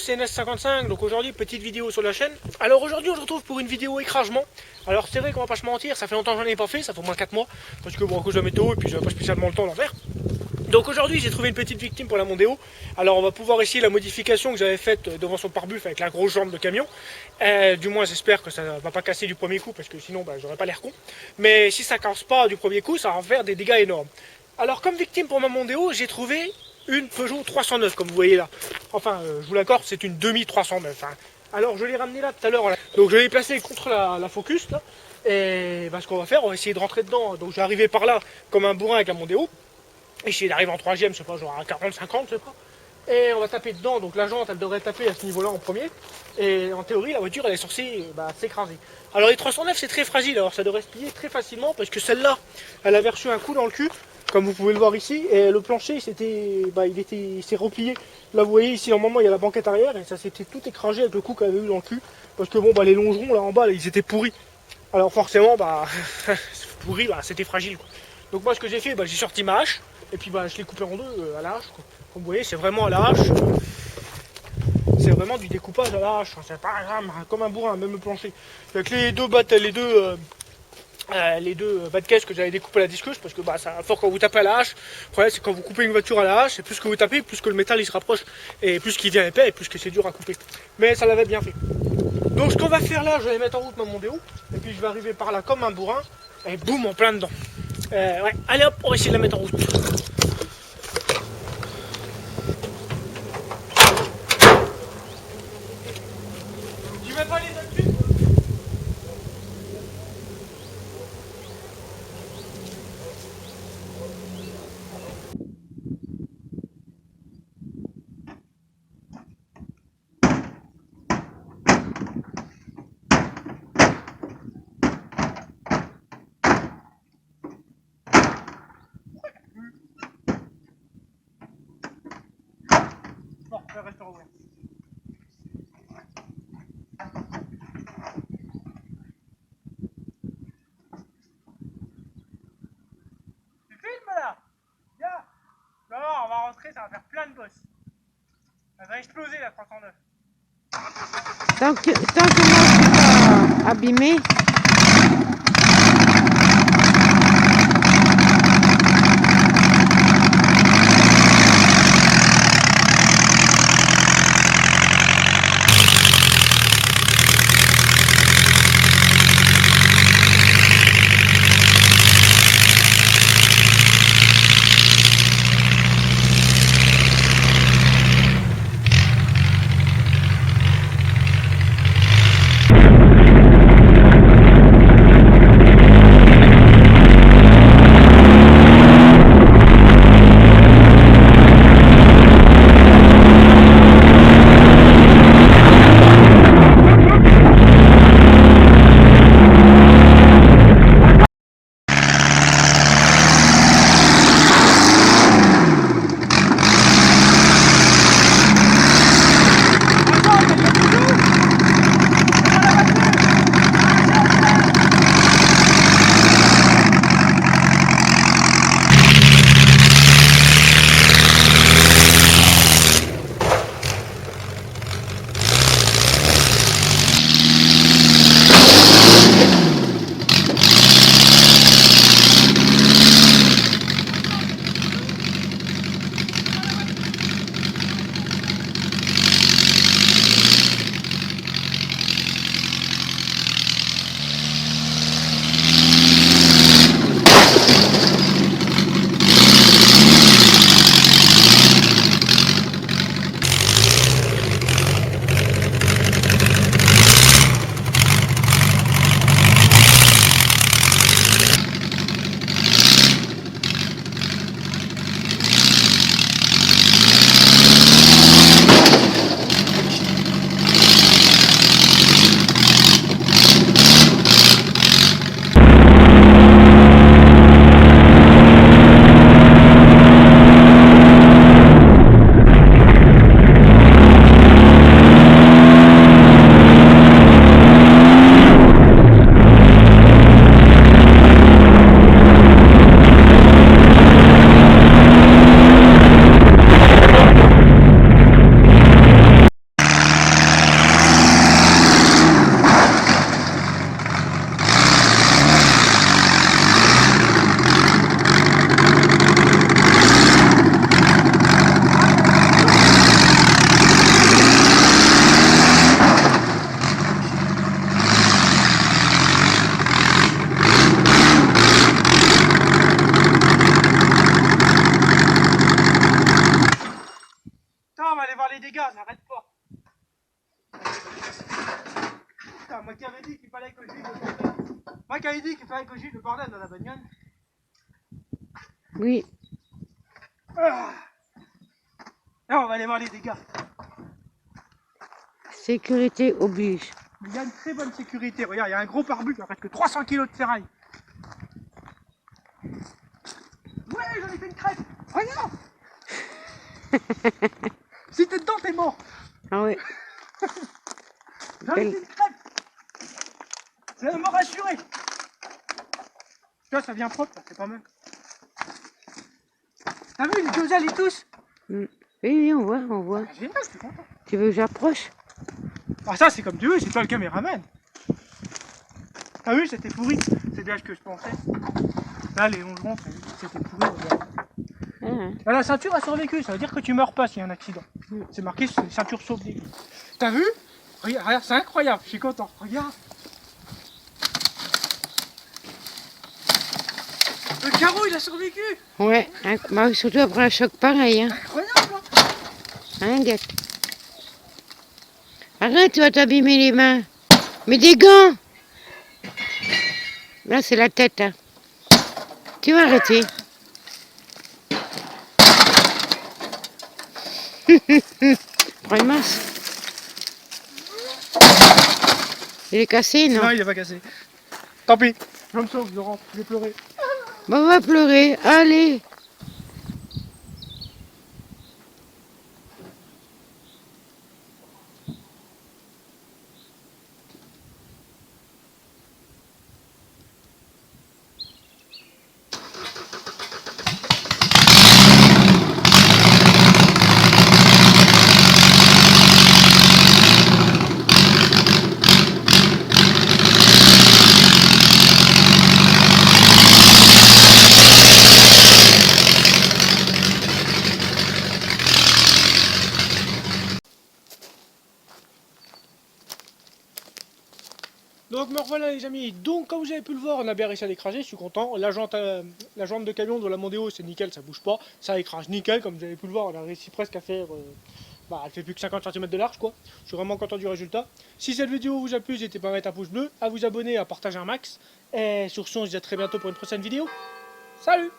c'est NS55, donc aujourd'hui petite vidéo sur la chaîne. Alors aujourd'hui on se retrouve pour une vidéo écrasement. Alors c'est vrai qu'on va pas se mentir, ça fait longtemps que j'en ai pas fait, ça fait au moins 4 mois. Parce que bon à cause de la météo et puis j'avais pas spécialement le temps d'en faire. Donc aujourd'hui j'ai trouvé une petite victime pour la Mondeo. Alors on va pouvoir essayer la modification que j'avais faite devant son pare-buff avec la grosse jambe de camion. Du moins j'espère que ça va pas casser du premier coup parce que sinon j'aurais pas l'air con. Mais si ça casse pas du premier coup ça va faire des dégâts énormes. Alors comme victime pour ma Mondeo j'ai trouvé une Peugeot 309 comme vous voyez là. Enfin je vous l'accorde c'est une demi 309 hein. Alors je l'ai ramené là tout à l'heure. Donc je l'ai placé contre la Focus là. Et ce qu'on va faire on va essayer de rentrer dedans. Donc je vais arriver par là comme un bourrin avec la Mondeo. Essayer d'arriver en troisième, je sais pas, genre à 40-50, je sais pas. Et on va taper dedans, donc la jante elle devrait taper à ce niveau-là en premier. Et en théorie la voiture elle est censée s'écraser. Alors les 309 c'est très fragile, alors ça devrait se plier très facilement parce que celle-là elle avait reçu un coup dans le cul, comme vous pouvez le voir ici. Et le plancher il s'est replié. Là vous voyez ici normalement il y a la banquette arrière et ça s'était tout écrasé avec le coup qu'elle avait eu dans le cul. Parce que bon les longerons là en bas là, ils étaient pourris. Alors forcément pourri, c'était fragile quoi. Donc moi ce que j'ai fait, j'ai sorti ma hache. Et puis je l'ai coupé en deux à la hache. Comme vous voyez, c'est vraiment à la hache. C'est vraiment du découpage à la hache. C'est pas comme un bourrin, même le plancher. Avec les deux bas de caisse que j'avais découpé à la disqueuse, parce que ça fort quand vous tapez à la hache. Le problème c'est quand vous coupez une voiture à la hache, et plus que vous tapez, plus que le métal il se rapproche, et plus qu'il devient épais, et plus que c'est dur à couper. Mais ça l'avait bien fait. Donc ce qu'on va faire là, je vais mettre en route ma Mondeo, et puis je vais arriver par là comme un bourrin, et boum, en plein dedans. Ouais. Allez hop, on va essayer de la mettre en route. Tu mets pas les deux dessus ? Bon, ça reste ouvert. Tu filmes là ? Viens. Non, on va rentrer, ça va faire plein de bosses. Elle va exploser la 309. Tant que moi je suis pas abîmé. c'est vrai que j'ai le bordel dans la bagnole. Oui. Ah. Là, on va aller voir les dégâts. Sécurité oblige. Il y a une très bonne sécurité. Regarde, il y a un gros pare-bus, il y a presque 300 kg de ferraille. Ouais, j'en ai fait une crêpe. Regarde. Si t'es dedans, t'es mort. Ah ouais. J'en ai fait une crêpe. C'est un mort assuré. Tu vois, ça vient propre, c'est pas mal. T'as vu les deux ailes et tous? Oui, oui, on voit, on voit. Génial, je suis content. Tu veux que j'approche? Ah ça c'est comme tu veux, c'est toi le caméraman. T'as vu, c'était pourri. C'est bien ce que je pensais. Là, les longerons, c'était pourri. Ah, Ah, la ceinture a survécu, ça veut dire que tu meurs pas s'il y a un accident. C'est marqué sur les ceintures sauve des vies. T'as vu? Regarde, regarde, c'est incroyable, je suis content. Regarde. Le carreau, il a survécu. ouais, bah, surtout après un choc pareil. Hein, Incroyable, hein. hein Gat? Arrête, tu vas t'abîmer les mains. Mets des gants. Là, c'est la tête. Hein. Tu vas arrêter. Prends une masse. Il est cassé, non? Non, il est pas cassé. Tant pis, je me sauve, je rentre, je vais pleurer. Bon, on va pleurer. Allez. Donc me revoilà les amis, donc comme vous avez pu le voir, on a bien réussi à l'écraser, je suis content. La jante de camion de la Mondeo c'est nickel, ça bouge pas, ça écrase nickel, comme vous avez pu le voir, on a réussi presque à faire, elle fait plus que 50 cm de large quoi. Je suis vraiment content du résultat. Si cette vidéo vous a plu, n'hésitez pas à mettre un pouce bleu, à vous abonner, à partager un max. Et sur ce, on se dit à très bientôt pour une prochaine vidéo. Salut!